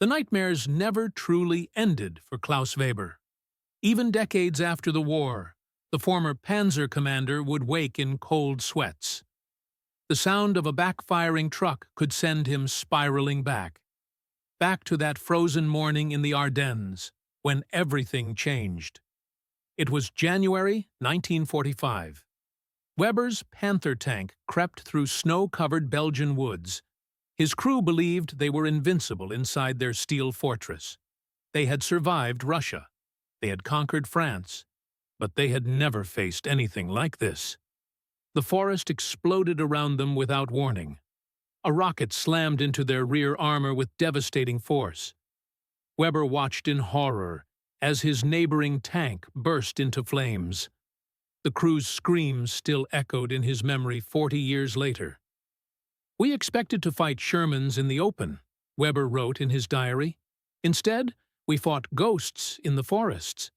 The nightmares never truly ended for Klaus Weber. Even decades after the war, the former Panzer commander would wake in cold sweats. The sound of a backfiring truck could send him spiraling back to that frozen morning in the Ardennes, when everything changed. It was January 1945. Weber's Panther tank crept through snow-covered Belgian woods. His crew believed they were invincible inside their steel fortress. They had survived Russia. They had conquered France. But they had never faced anything like this. The forest exploded around them without warning. A rocket slammed into their rear armor with devastating force. Weber watched in horror as his neighboring tank burst into flames. The crew's screams still echoed in his memory 40 years later. "We expected to fight Shermans in the open," Weber wrote in his diary. "Instead, we fought ghosts in the forests."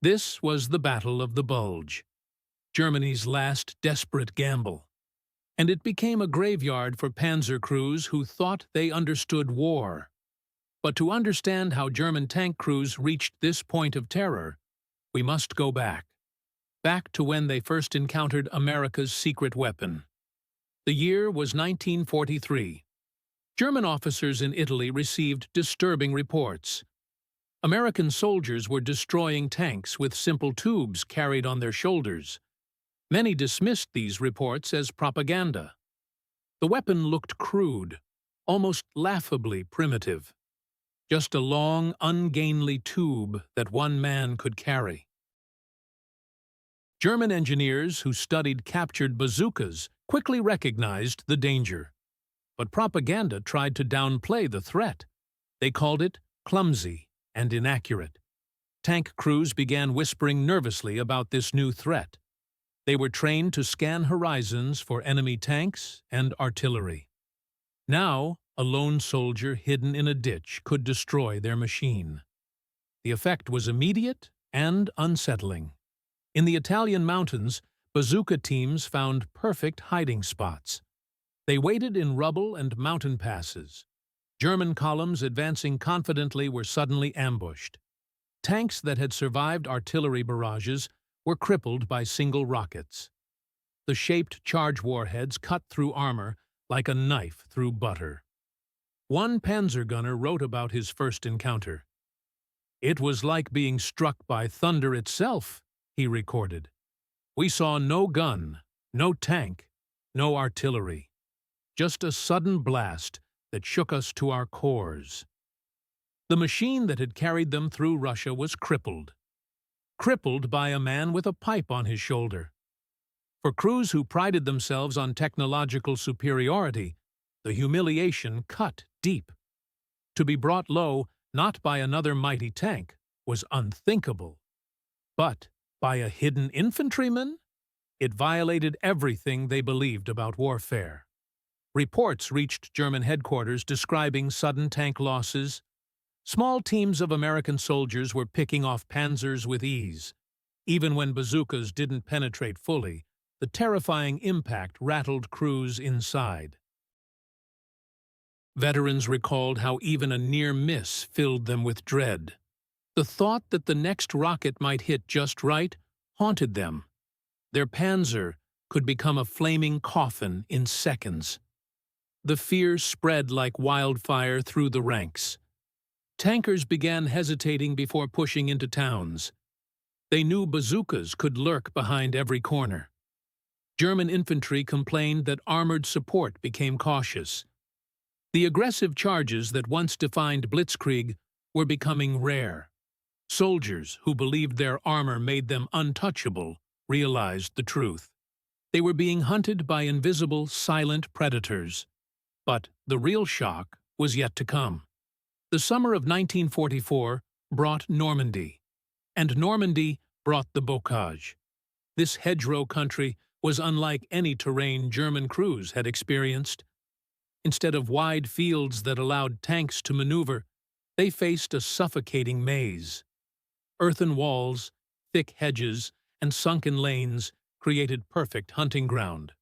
This was the Battle of the Bulge, Germany's last desperate gamble. And it became a graveyard for panzer crews who thought they understood war. But to understand how German tank crews reached this point of terror, we must go back to when they first encountered America's secret weapon. The year was 1943. German officers in Italy received disturbing reports. American soldiers were destroying tanks with simple tubes carried on their shoulders. Many dismissed these reports as propaganda. The weapon looked crude, almost laughably primitive. Just a long, ungainly tube that one man could carry. German engineers who studied captured bazookas quickly recognized the danger. But propaganda tried to downplay the threat. They called it clumsy and inaccurate. Tank crews began whispering nervously about this new threat. They were trained to scan horizons for enemy tanks and artillery. Now, a lone soldier hidden in a ditch could destroy their machine. The effect was immediate and unsettling. In the Italian mountains, bazooka teams found perfect hiding spots. They waited in rubble and mountain passes. German columns advancing confidently were suddenly ambushed. Tanks that had survived artillery barrages were crippled by single rockets. The shaped charge warheads cut through armor like a knife through butter. One panzer gunner wrote about his first encounter. "It was like being struck by thunder itself," he recorded. "We saw no gun, no tank, no artillery. Just a sudden blast that shook us to our cores." The machine that had carried them through Russia was crippled by a man with a pipe on his shoulder. For crews who prided themselves on technological superiority, the humiliation cut deep. To be brought low, not by another mighty tank, was unthinkable. But by a hidden infantryman? It violated everything they believed about warfare. Reports reached German headquarters describing sudden tank losses. Small teams of American soldiers were picking off panzers with ease. Even when bazookas didn't penetrate fully, the terrifying impact rattled crews inside. Veterans recalled how even a near miss filled them with dread. The thought that the next rocket might hit just right haunted them. Their panzer could become a flaming coffin in seconds. The fear spread like wildfire through the ranks. Tankers began hesitating before pushing into towns. They knew bazookas could lurk behind every corner. German infantry complained that armored support became cautious. The aggressive charges that once defined blitzkrieg were becoming rare. Soldiers who believed their armor made them untouchable realized the truth. They were being hunted by invisible, silent predators. But the real shock was yet to come. The summer of 1944 brought Normandy, and Normandy brought the bocage. This hedgerow country was unlike any terrain German crews had experienced. Instead of wide fields that allowed tanks to maneuver, they faced a suffocating maze. Earthen walls, thick hedges, and sunken lanes created perfect hunting ground.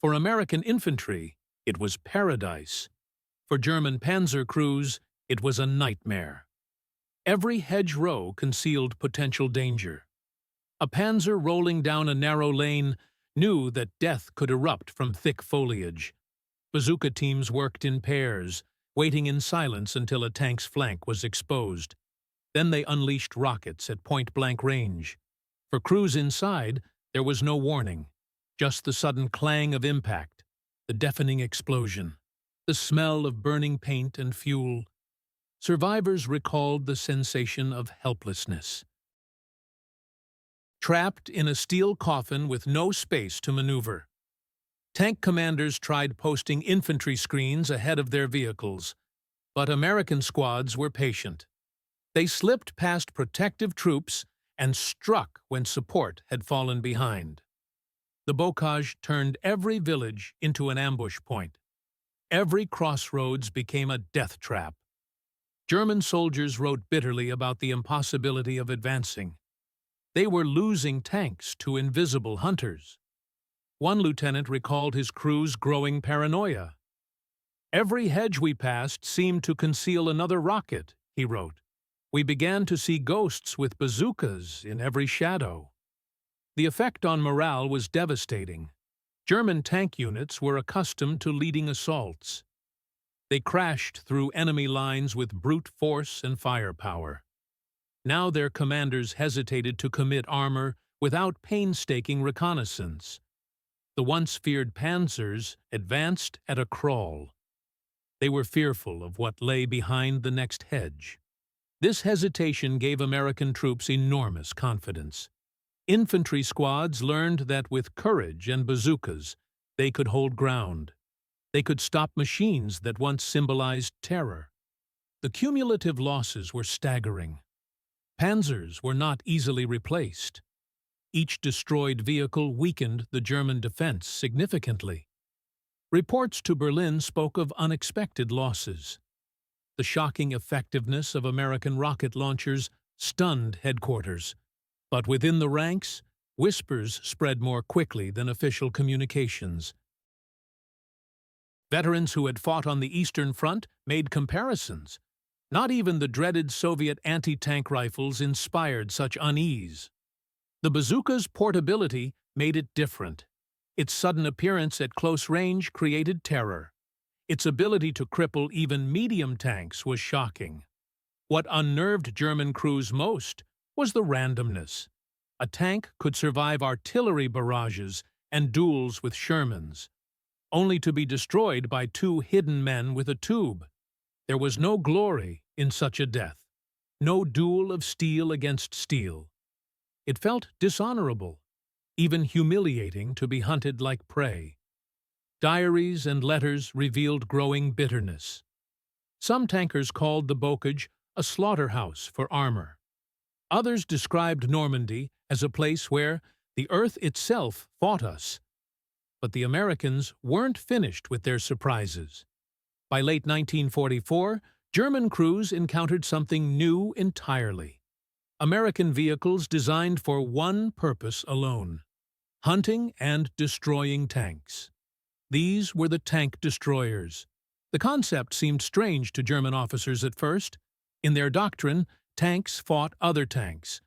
For American infantry, it was paradise. For German panzer crews, It was a nightmare. Every hedgerow concealed potential danger. A panzer rolling down a narrow lane knew that death could erupt from thick foliage. Bazooka teams worked in pairs, waiting in silence until a tank's flank was exposed. Then they unleashed rockets at point-blank range. For crews inside, there was no warning, just the sudden clang of impact, the deafening explosion, the smell of burning paint and fuel. Survivors recalled the sensation of helplessness. Trapped in a steel coffin with no space to maneuver. Tank commanders tried posting infantry screens ahead of their vehicles, but American squads were patient. They slipped past protective troops and struck when support had fallen behind. The bocage turned every village into an ambush point. Every crossroads became a death trap. German soldiers wrote bitterly about the impossibility of advancing. They were losing tanks to invisible hunters. One lieutenant recalled his crew's growing paranoia. "Every hedge we passed seemed to conceal another rocket," he wrote. "We began to see ghosts with bazookas in every shadow." The effect on morale was devastating. German tank units were accustomed to leading assaults. They crashed through enemy lines with brute force and firepower. Now their commanders hesitated to commit armor without painstaking reconnaissance. The once feared panzers advanced at a crawl. They were fearful of what lay behind the next hedge. This hesitation gave American troops enormous confidence. Infantry squads learned that with courage and bazookas, they could hold ground. They could stop machines that once symbolized terror. The cumulative losses were staggering. Panzers were not easily replaced. Each destroyed vehicle weakened the German defense significantly. Reports to Berlin spoke of unexpected losses. The shocking effectiveness of American rocket launchers stunned headquarters. But within the ranks, whispers spread more quickly than official communications. Veterans who had fought on the Eastern Front made comparisons. Not even the dreaded Soviet anti-tank rifles inspired such unease. The bazooka's portability made it different. Its sudden appearance at close range created terror. Its ability to cripple even medium tanks was shocking. What unnerved German crews most was the randomness. A tank could survive artillery barrages and duels with Shermans, only to be destroyed by two hidden men with a tube. There was no glory in such a death, no duel of steel against steel. It felt dishonorable, even humiliating to be hunted like prey. Diaries and letters revealed growing bitterness. Some tankers called the bocage a slaughterhouse for armor. Others described Normandy as a place where the earth itself fought us. But the Americans weren't finished with their surprises. By late 1944, German crews encountered something new entirely. American vehicles designed for one purpose alone: hunting and destroying tanks. These were the tank destroyers. The concept seemed strange to German officers at first. In their doctrine, tanks fought other tanks.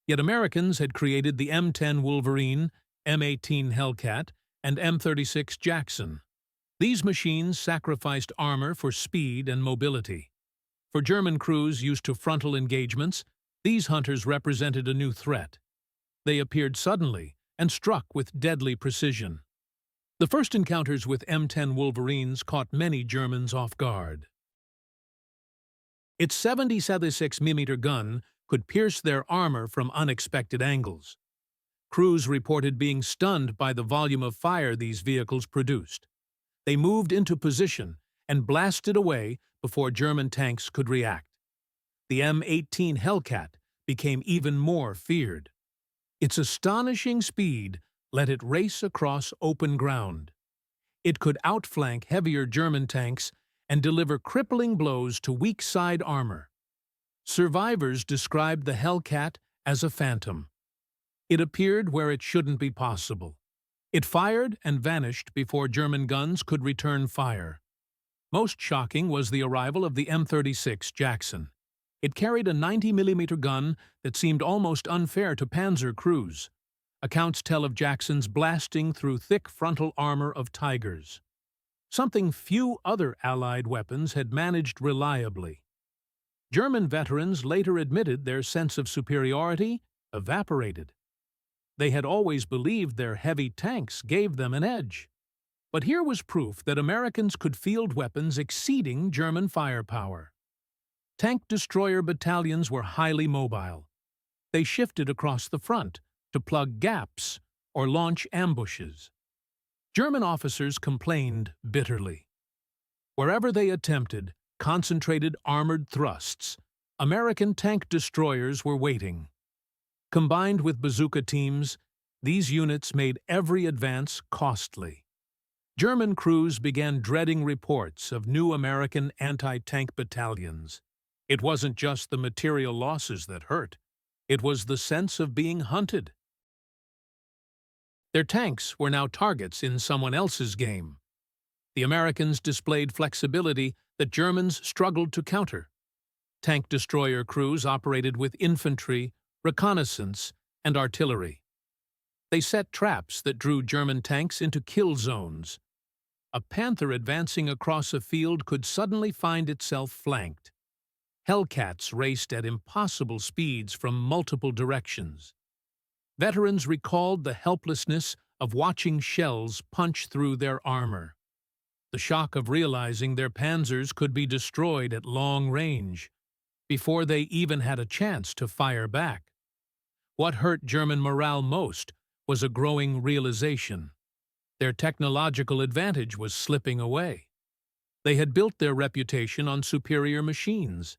Yet Americans had created the M10 Wolverine, M18 Hellcat, and M36 Jackson. These machines sacrificed armor for speed and mobility. For German crews used to frontal engagements, these hunters represented a new threat. They appeared suddenly and struck with deadly precision. The first encounters with M10 Wolverines caught many Germans off guard. Its 76mm gun could pierce their armor from unexpected angles. Crews reported being stunned by the volume of fire these vehicles produced. They moved into position and blasted away before German tanks could react. The M18 Hellcat became even more feared. Its astonishing speed let it race across open ground. It could outflank heavier German tanks and deliver crippling blows to weak side armor. Survivors described the Hellcat as a phantom. It appeared where it shouldn't be possible. It fired and vanished before German guns could return fire. Most shocking was the arrival of the M36 Jackson. It carried a 90-millimeter gun that seemed almost unfair to Panzer crews. Accounts tell of Jacksons blasting through thick frontal armor of Tigers, something few other Allied weapons had managed reliably. German veterans later admitted their sense of superiority evaporated. They had always believed their heavy tanks gave them an edge. But here was proof that Americans could field weapons exceeding German firepower. Tank destroyer battalions were highly mobile. They shifted across the front to plug gaps or launch ambushes. German officers complained bitterly. Wherever they attempted concentrated armored thrusts, American tank destroyers were waiting. Combined with bazooka teams, these units made every advance costly. German crews began dreading reports of new American anti-tank battalions. It wasn't just the material losses that hurt. It was the sense of being hunted. Their tanks were now targets in someone else's game. The Americans displayed flexibility that Germans struggled to counter. Tank destroyer crews operated with infantry, reconnaissance, and artillery. They set traps that drew German tanks into kill zones. A Panther advancing across a field could suddenly find itself flanked. Hellcats raced at impossible speeds from multiple directions. Veterans recalled the helplessness of watching shells punch through their armor. The shock of realizing their panzers could be destroyed at long range, before they even had a chance to fire back. What hurt German morale most was a growing realization. Their technological advantage was slipping away. They had built their reputation on superior machines,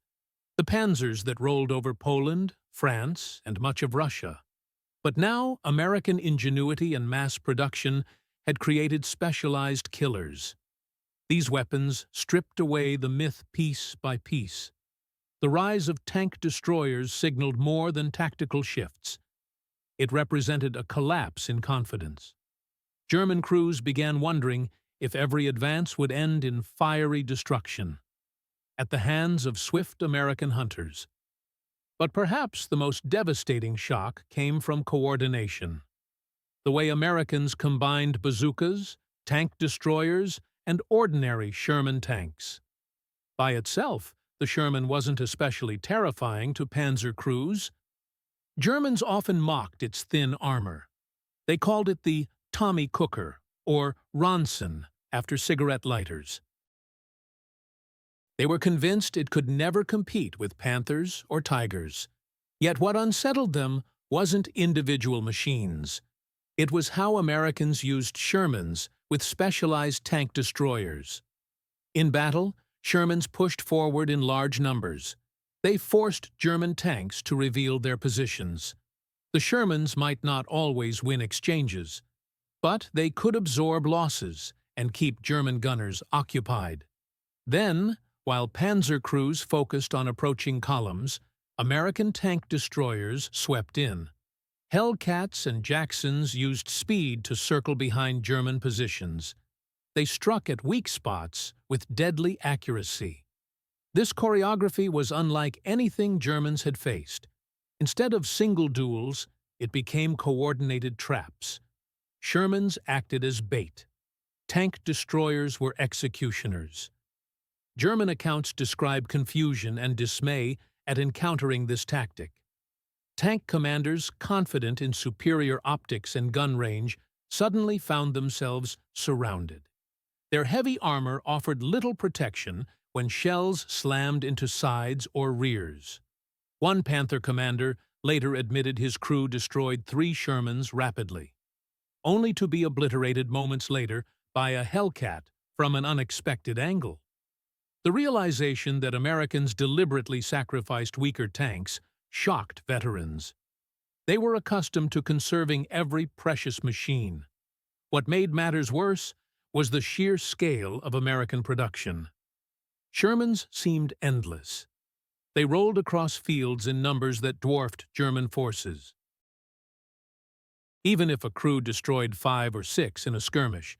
the panzers that rolled over Poland, France, and much of Russia. But now American ingenuity and mass production had created specialized killers. These weapons stripped away the myth piece by piece. The rise of tank destroyers signaled more than tactical shifts. It represented a collapse in confidence. German crews began wondering if every advance would end in fiery destruction at the hands of swift American hunters. But perhaps the most devastating shock came from coordination. The way Americans combined bazookas, tank destroyers, and ordinary Sherman tanks. By itself, the Sherman wasn't especially terrifying to panzer crews. Germans often mocked its thin armor. They called it the Tommy Cooker, or Ronson, after cigarette lighters. They were convinced it could never compete with Panthers or Tigers. Yet what unsettled them wasn't individual machines. It was how Americans used Shermans with specialized tank destroyers. In battle, Shermans pushed forward in large numbers. They forced German tanks to reveal their positions. The Shermans might not always win exchanges, but they could absorb losses and keep German gunners occupied. Then, while panzer crews focused on approaching columns, American tank destroyers swept in. Hellcats and Jacksons used speed to circle behind German positions. They struck at weak spots with deadly accuracy. This choreography was unlike anything Germans had faced. Instead of single duels, it became coordinated traps. Shermans acted as bait. Tank destroyers were executioners. German accounts describe confusion and dismay at encountering this tactic. Tank commanders, confident in superior optics and gun range, suddenly found themselves surrounded. Their heavy armor offered little protection when shells slammed into sides or rears. One Panther commander later admitted his crew destroyed 3 Shermans rapidly, only to be obliterated moments later by a Hellcat from an unexpected angle. The realization that Americans deliberately sacrificed weaker tanks shocked veterans. They were accustomed to conserving every precious machine. What made matters worse was the sheer scale of American production. Shermans seemed endless. They rolled across fields in numbers that dwarfed German forces. Even if a crew destroyed 5 or 6 in a skirmish,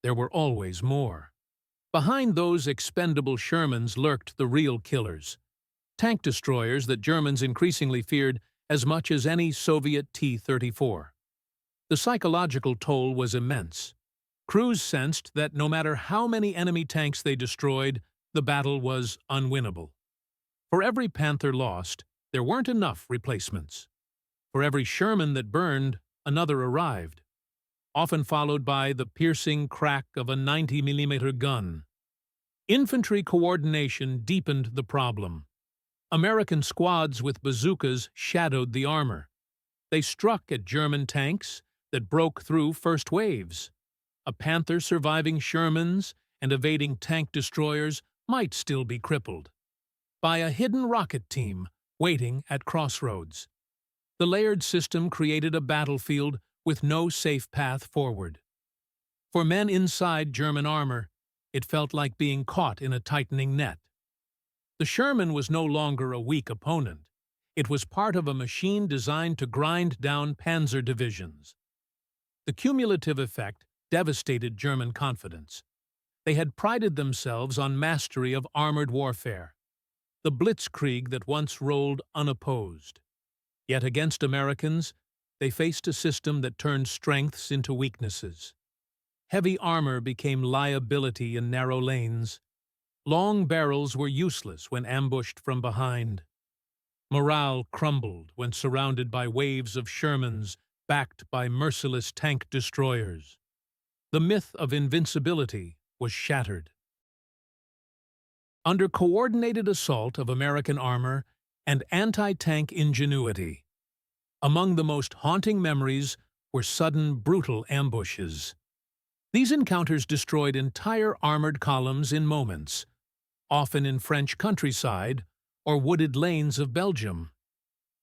there were always more. Behind those expendable Shermans lurked the real killers, tank destroyers that Germans increasingly feared as much as any Soviet T-34. The psychological toll was immense. Crews sensed that no matter how many enemy tanks they destroyed, the battle was unwinnable. For every Panther lost, there weren't enough replacements. For every Sherman that burned, another arrived, often followed by the piercing crack of a 90-millimeter gun. Infantry coordination deepened the problem. American squads with bazookas shadowed the armor. They struck at German tanks that broke through first waves. A Panther surviving Shermans and evading tank destroyers might still be crippled by a hidden rocket team waiting at crossroads. The layered system created a battlefield with no safe path forward. For men inside German armor, it felt like being caught in a tightening net. The Sherman was no longer a weak opponent. It was part of a machine designed to grind down panzer divisions. The cumulative effect devastated German confidence. They had prided themselves on mastery of armored warfare, the blitzkrieg that once rolled unopposed. Yet against Americans, they faced a system that turned strengths into weaknesses. Heavy armor became liability in narrow lanes. Long barrels were useless when ambushed from behind. Morale crumbled when surrounded by waves of Shermans backed by merciless tank destroyers. The myth of invincibility was shattered. Under coordinated assault of American armor and anti-tank ingenuity, among the most haunting memories were sudden, brutal ambushes. These encounters destroyed entire armored columns in moments, often in French countryside or wooded lanes of Belgium.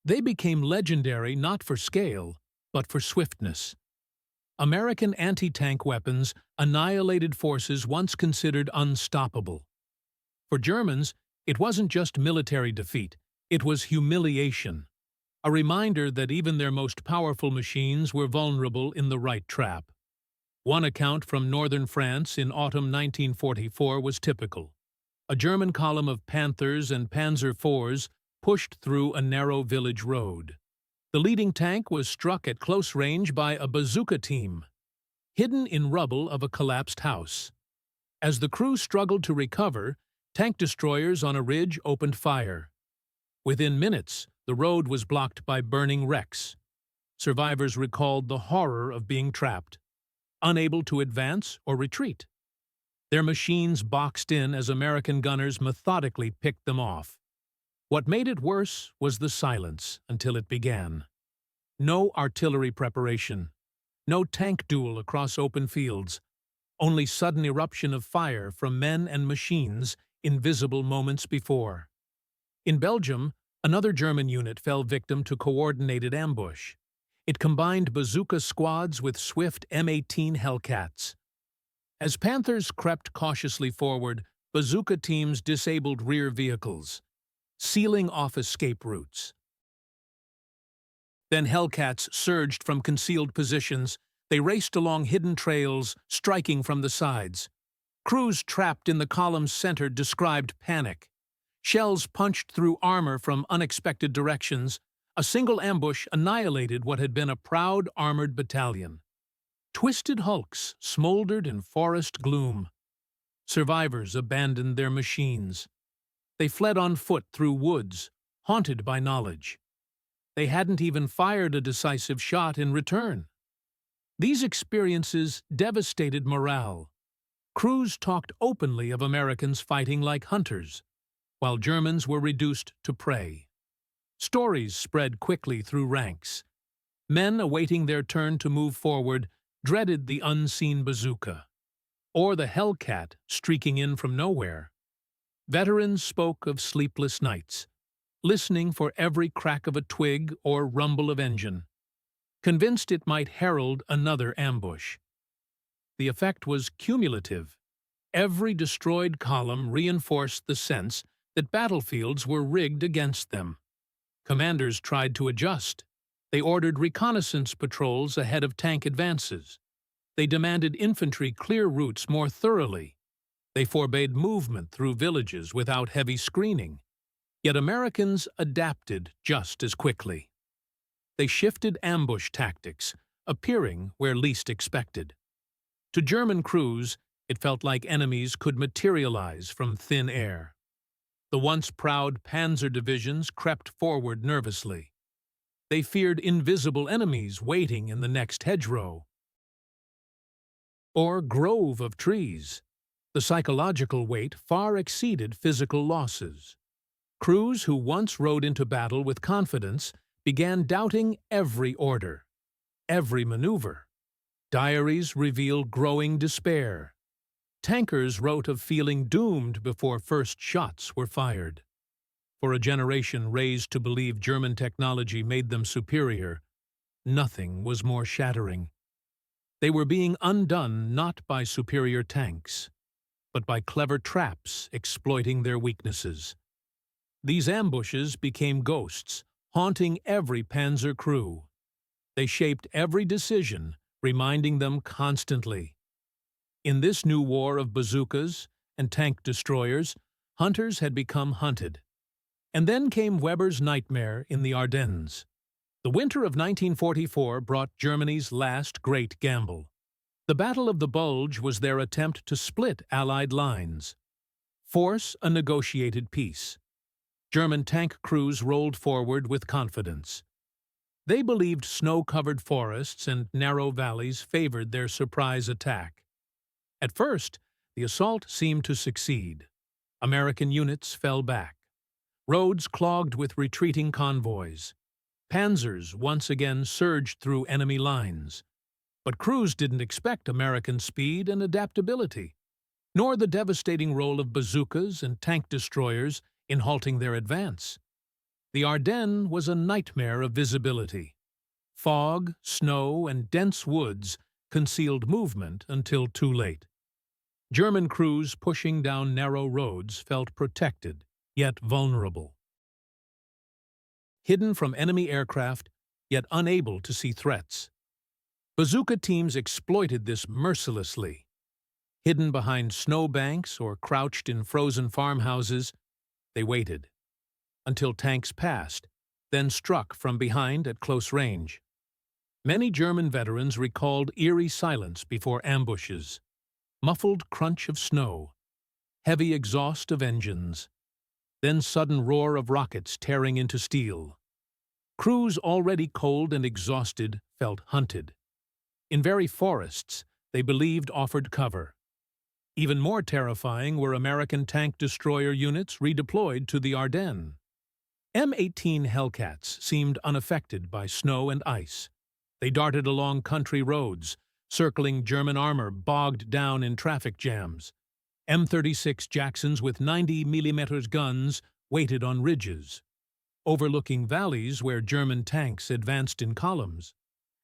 They became legendary not for scale, but for swiftness. American anti-tank weapons annihilated forces once considered unstoppable. For Germans, it wasn't just military defeat, it was humiliation. A reminder that even their most powerful machines were vulnerable in the right trap. One account from northern France in autumn 1944 was typical. A German column of Panthers and Panzer IVs pushed through a narrow village road. The leading tank was struck at close range by a bazooka team, hidden in rubble of a collapsed house. As the crew struggled to recover, tank destroyers on a ridge opened fire. Within minutes, the road was blocked by burning wrecks. Survivors recalled the horror of being trapped, unable to advance or retreat. Their machines boxed in as American gunners methodically picked them off. What made it worse was the silence until it began. No artillery preparation, no tank duel across open fields, only sudden eruption of fire from men and machines invisible moments before. In Belgium, another German unit fell victim to coordinated ambush. It combined bazooka squads with swift M18 Hellcats. As Panthers crept cautiously forward, bazooka teams disabled rear vehicles, sealing off escape routes. Then Hellcats surged from concealed positions. They raced along hidden trails, striking from the sides. Crews trapped in the column's center described panic. Shells punched through armor from unexpected directions. A single ambush annihilated what had been a proud armored battalion. Twisted hulks smoldered in forest gloom. Survivors abandoned their machines. They fled on foot through woods, haunted by knowledge. They hadn't even fired a decisive shot in return. These experiences devastated morale. Crews talked openly of Americans fighting like hunters, while Germans were reduced to prey. Stories spread quickly through ranks. Men awaiting their turn to move forward dreaded the unseen bazooka, or the Hellcat streaking in from nowhere. Veterans spoke of sleepless nights, listening for every crack of a twig or rumble of engine, convinced it might herald another ambush. The effect was cumulative. Every destroyed column reinforced the sense that battlefields were rigged against them. Commanders tried to adjust. They ordered reconnaissance patrols ahead of tank advances. They demanded infantry clear routes more thoroughly. They forbade movement through villages without heavy screening. Yet Americans adapted just as quickly. They shifted ambush tactics, appearing where least expected. To German crews, it felt like enemies could materialize from thin air. The once proud panzer divisions crept forward nervously. They feared invisible enemies waiting in the next hedgerow or grove of trees. The psychological weight far exceeded physical losses. Crews who once rode into battle with confidence began doubting every order, every maneuver. Diaries reveal growing despair. Tankers wrote of feeling doomed before first shots were fired. For a generation raised to believe German technology made them superior, nothing was more shattering. They were being undone not by superior tanks, but by clever traps exploiting their weaknesses. These ambushes became ghosts, haunting every panzer crew. They shaped every decision, reminding them constantly. In this new war of bazookas and tank destroyers, hunters had become hunted. And then came Weber's nightmare in the Ardennes. The winter of 1944 brought Germany's last great gamble. The Battle of the Bulge was their attempt to split Allied lines, force a negotiated peace. German tank crews rolled forward with confidence. They believed snow-covered forests and narrow valleys favored their surprise attack. At first, the assault seemed to succeed. American units fell back. Roads clogged with retreating convoys. Panzers once again surged through enemy lines. But crews didn't expect American speed and adaptability, nor the devastating role of bazookas and tank destroyers in halting their advance. The Ardennes was a nightmare of visibility. Fog, snow, and dense woods concealed movement until too late. German crews pushing down narrow roads felt protected, yet vulnerable. Hidden from enemy aircraft, yet unable to see threats. Bazooka teams exploited this mercilessly. Hidden behind snowbanks or crouched in frozen farmhouses, they waited until tanks passed, then struck from behind at close range. Many German veterans recalled eerie silence before ambushes, muffled crunch of snow, heavy exhaust of engines, then sudden roar of rockets tearing into steel. Crews already cold and exhausted felt hunted. In very forests they believed offered cover. Even more terrifying were American tank destroyer units redeployed to the Ardennes. M-18 Hellcats seemed unaffected by snow and ice. They darted along country roads, circling German armor bogged down in traffic jams. M-36 Jacksons with 90mm guns waited on ridges, overlooking valleys where German tanks advanced in columns.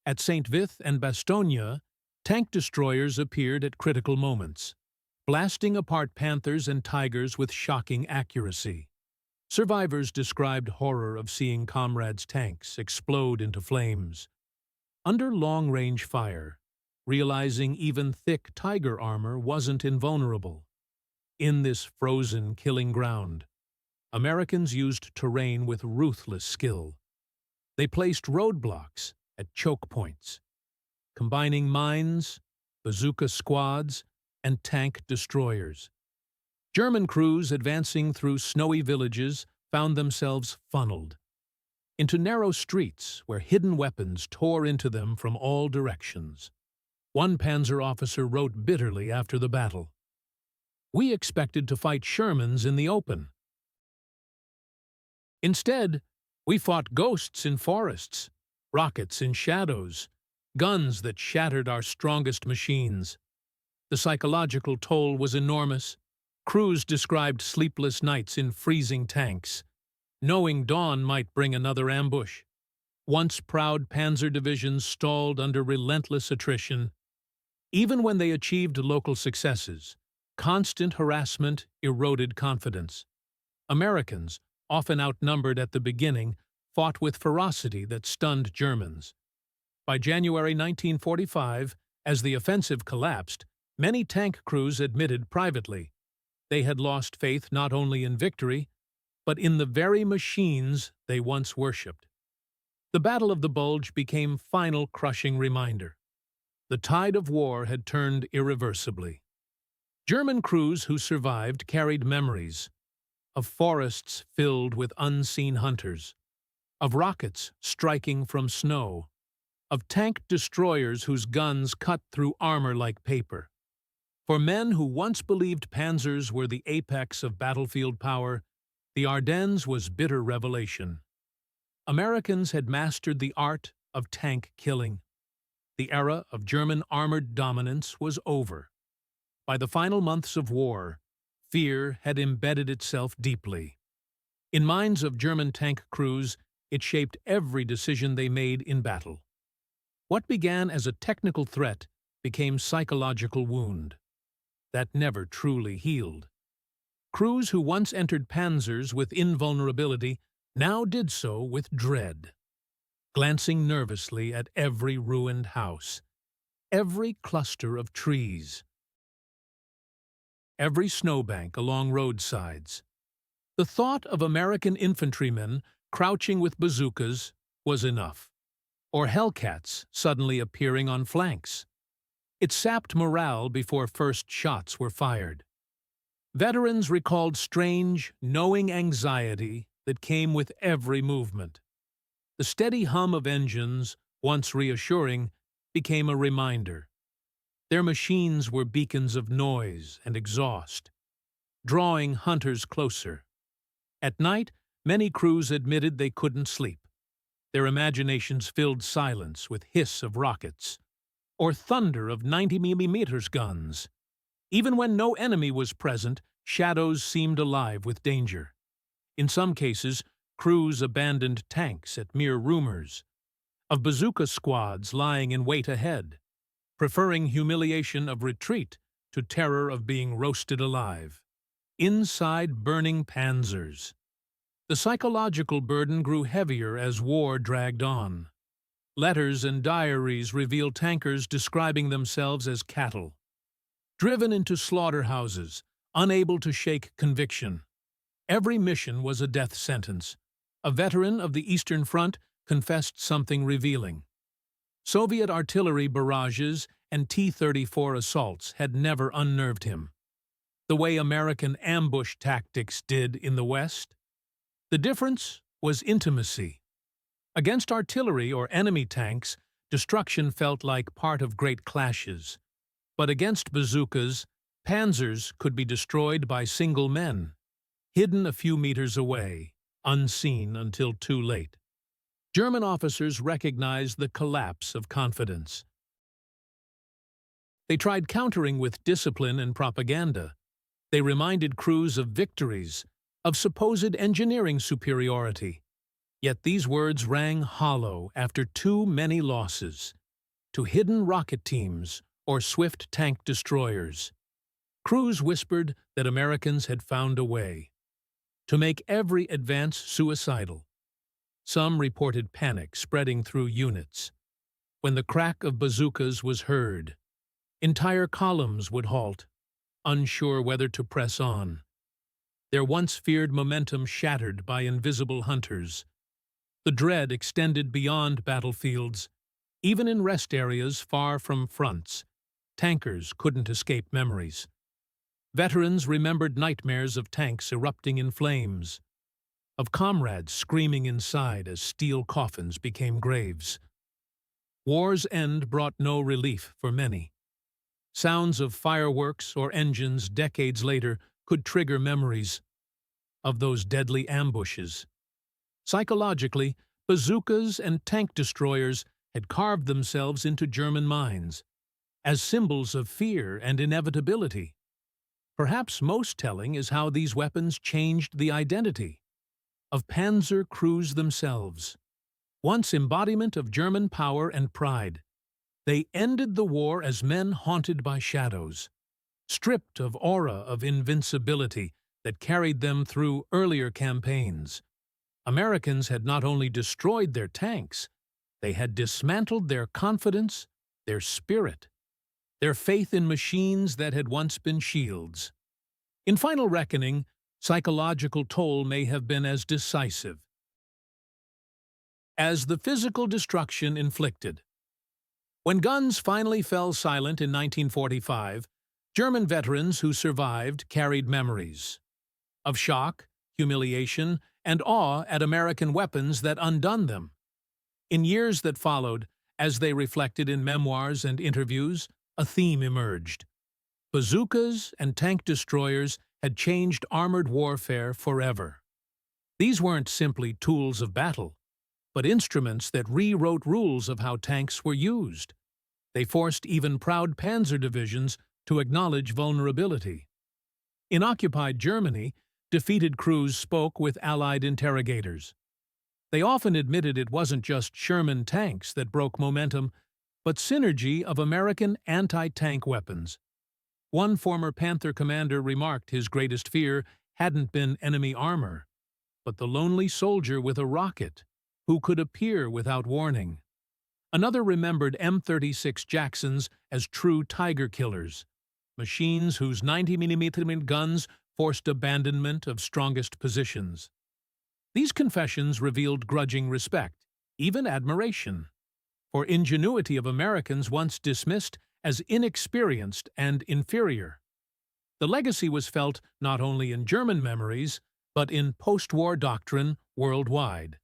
At St. Vith and Bastogne, tank destroyers appeared at critical moments, blasting apart Panthers and Tigers with shocking accuracy. Survivors described horror of seeing comrades' tanks explode into flames. Under long-range fire, realizing even thick Tiger armor wasn't invulnerable. In this frozen, killing ground, Americans used terrain with ruthless skill. They placed roadblocks at choke points, combining mines, bazooka squads, and tank destroyers. German crews advancing through snowy villages found themselves funneled into narrow streets where hidden weapons tore into them from all directions. One panzer officer wrote bitterly after the battle, "We expected to fight Shermans in the open. Instead, we fought ghosts in forests, rockets in shadows, guns that shattered our strongest machines." The psychological toll was enormous. Crews described sleepless nights in freezing tanks, knowing dawn might bring another ambush. Once proud panzer divisions stalled under relentless attrition. Even when they achieved local successes, constant harassment eroded confidence. Americans, often outnumbered at the beginning, fought with ferocity that stunned Germans. By January 1945, as the offensive collapsed, many tank crews admitted privately They had lost faith not only in victory, but in the very machines they once worshipped. The Battle of the Bulge became final crushing reminder. The tide of war had turned irreversibly. German crews who survived carried memories of forests filled with unseen hunters, of rockets striking from snow, of tank destroyers whose guns cut through armor like paper. For men who once believed panzers were the apex of battlefield power, the Ardennes was bitter revelation. Americans had mastered the art of tank killing. The era of German armored dominance was over. By the final months of war, fear had embedded itself deeply. In minds of German tank crews, it shaped every decision they made in battle. What began as a technical threat became psychological wound that never truly healed. Crews who once entered panzers with invulnerability now did so with dread, glancing nervously at every ruined house, every cluster of trees, every snowbank along roadsides. The thought of American infantrymen crouching with bazookas was enough, or Hellcats suddenly appearing on flanks. It sapped morale before first shots were fired. Veterans recalled strange, knowing anxiety that came with every movement. The steady hum of engines, once reassuring, became a reminder. Their machines were beacons of noise and exhaust, drawing hunters closer. At night, many crews admitted they couldn't sleep. Their imaginations filled silence with hiss of rockets, or thunder of 90mm guns. Even when no enemy was present, shadows seemed alive with danger. In some cases, crews abandoned tanks at mere rumors of bazooka squads lying in wait ahead, preferring humiliation of retreat to terror of being roasted alive. Inside burning panzers. The psychological burden grew heavier as war dragged on. Letters and diaries reveal tankers describing themselves as cattle, driven into slaughterhouses, unable to shake conviction. Every mission was a death sentence. A veteran of the Eastern Front confessed something revealing. Soviet artillery barrages and T-34 assaults had never unnerved him, the way American ambush tactics did in the West. The difference was intimacy. Against artillery or enemy tanks, destruction felt like part of great clashes. But against bazookas, panzers could be destroyed by single men, hidden a few meters away, unseen until too late. German officers recognized the collapse of confidence. They tried countering with discipline and propaganda. They reminded crews of victories, of supposed engineering superiority. Yet these words rang hollow after too many losses to hidden rocket teams or swift tank destroyers. Crews whispered that Americans had found a way to make every advance suicidal. Some reported panic spreading through units. When the crack of bazookas was heard, entire columns would halt, unsure whether to press on. Their once feared momentum shattered by invisible hunters. The dread extended beyond battlefields. Even in rest areas far from fronts, tankers couldn't escape memories. Veterans remembered nightmares of tanks erupting in flames, of comrades screaming inside as steel coffins became graves. War's end brought no relief for many. Sounds of fireworks or engines decades later could trigger memories of those deadly ambushes. Psychologically, bazookas and tank destroyers had carved themselves into German minds as symbols of fear and inevitability. Perhaps most telling is how these weapons changed the identity of panzer crews themselves. Once embodiment of German power and pride, they ended the war as men haunted by shadows, stripped of aura of invincibility that carried them through earlier campaigns. Americans had not only destroyed their tanks, they had dismantled their confidence, their spirit, their faith in machines that had once been shields. In final reckoning, psychological toll may have been as decisive as the physical destruction inflicted. When guns finally fell silent in 1945, German veterans who survived carried memories of shock, humiliation, and awe at American weapons that undone them. In years that followed, as they reflected in memoirs and interviews, a theme emerged. Bazookas and tank destroyers had changed armored warfare forever. These weren't simply tools of battle, but instruments that rewrote rules of how tanks were used. They forced even proud panzer divisions to acknowledge vulnerability. In occupied Germany, defeated crews spoke with Allied interrogators. They often admitted it wasn't just Sherman tanks that broke momentum, but synergy of American anti-tank weapons. One former Panther commander remarked his greatest fear hadn't been enemy armor, but the lonely soldier with a rocket, who could appear without warning. Another remembered M36 Jacksons as true tiger killers, machines whose 90mm guns forced abandonment of strongest positions. These confessions revealed grudging respect, even admiration, for ingenuity of Americans once dismissed as inexperienced and inferior. The legacy was felt not only in German memories, but in post-war doctrine worldwide.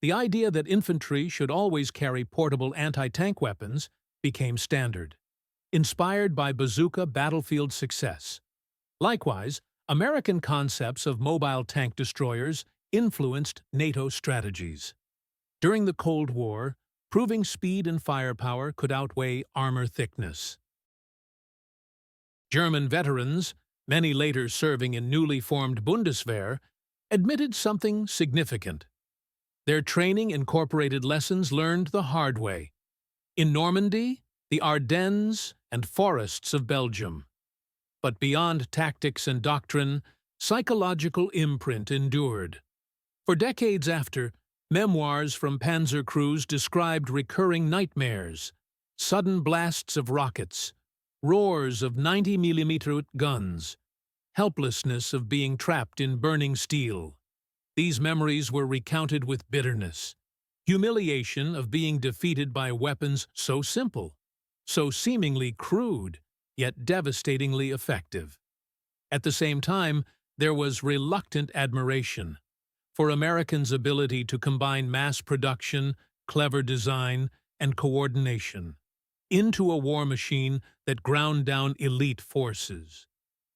The idea that infantry should always carry portable anti-tank weapons became standard, inspired by bazooka battlefield success. Likewise, American concepts of mobile tank destroyers influenced NATO strategies. During the Cold War, proving speed and firepower could outweigh armor thickness. German veterans, many later serving in newly formed Bundeswehr, admitted something significant. Their training incorporated lessons learned the hard way, in Normandy, the Ardennes, and forests of Belgium. But beyond tactics and doctrine, psychological imprint endured. For decades after, memoirs from panzer crews described recurring nightmares, sudden blasts of rockets, roars of 90mm guns, helplessness of being trapped in burning steel. These memories were recounted with bitterness, humiliation of being defeated by weapons so simple, so seemingly crude, yet devastatingly effective. At the same time, there was reluctant admiration for Americans' ability to combine mass production, clever design, and coordination into a war machine that ground down elite forces.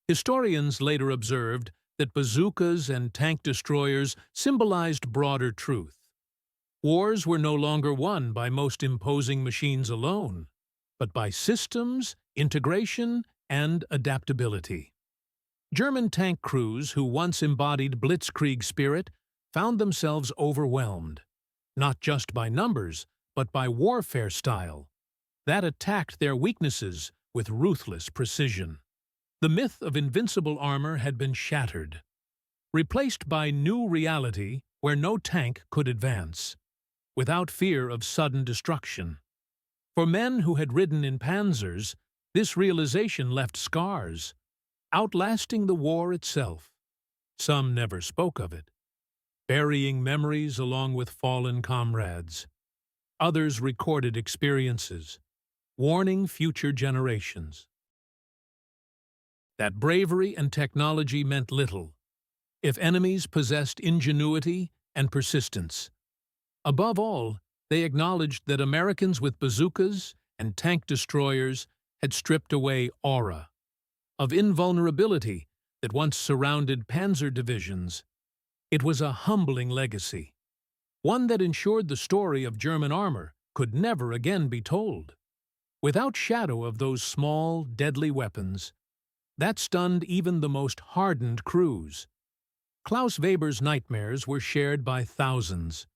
Historians later observed that bazookas and tank destroyers symbolized broader truth. Wars were no longer won by most imposing machines alone, but by systems, integration, and adaptability. German tank crews who once embodied blitzkrieg spirit found themselves overwhelmed, not just by numbers, but by warfare style that attacked their weaknesses with ruthless precision. The myth of invincible armor had been shattered, replaced by new reality where no tank could advance, without fear of sudden destruction. For men who had ridden in panzers, this realization left scars, outlasting the war itself. Some never spoke of it, burying memories along with fallen comrades. Others recorded experiences, warning future generations that bravery and technology meant little if enemies possessed ingenuity and persistence. Above all, they acknowledged that Americans with bazookas and tank destroyers had stripped away aura of invulnerability that once surrounded panzer divisions. It was a humbling legacy, one that ensured the story of German armor could never again be told. Without shadow of those small, deadly weapons, that stunned even the most hardened crews. Klaus Weber's nightmares were shared by thousands,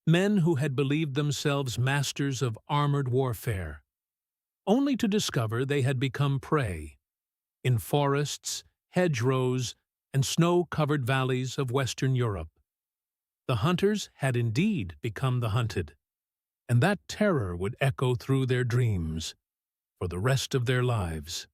men who had believed themselves masters of armored warfare, only to discover they had become prey in forests, hedgerows, and snow-covered valleys of Western Europe. The hunters had indeed become the hunted, and that terror would echo through their dreams for the rest of their lives.